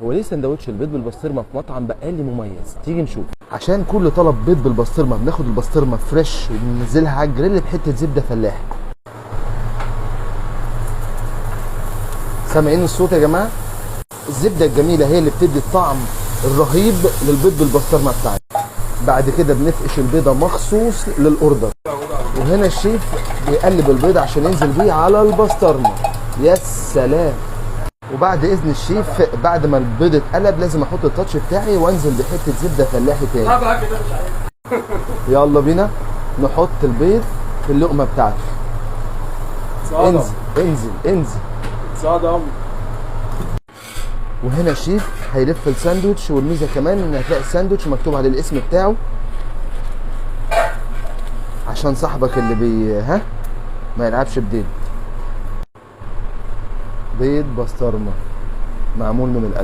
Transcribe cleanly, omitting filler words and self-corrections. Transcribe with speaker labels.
Speaker 1: هو ليه سندوتش البيض بالبسطرمه في مطعم بقالي مميز؟ تيجي نشوف.
Speaker 2: عشان كل طلب بيض بالبسطرمه بناخد البسطرمه فريش وننزلها على الجريل بحته زبده فلاحي. سامعين الصوت يا جماعه؟ الزبده الجميله هي اللي بتدي الطعم الرهيب للبيض بالبسطرمه بتاعتنا. بعد كده بنفقش البيضه مخصوص للاوردر، وهنا الشيف بيقلب البيض عشان ينزل بيه على البسطرمه. يا سلام. وبعد اذن الشيف بعد ما البيض اتقلب لازم احط التاتش بتاعي وانزل بحته زبده فلاحي تاني. يلا بينا نحط البيض في اللقمه بتاعته. انزل انزل انزل. وهنا الشيف هيلف الساندوتش، والميزه كمان ان هتلاقي الساندوتش مكتوب عليه الاسم بتاعه عشان صاحبك اللي ما يلعبش بديل. بيض بسطرمه معمول من القلب.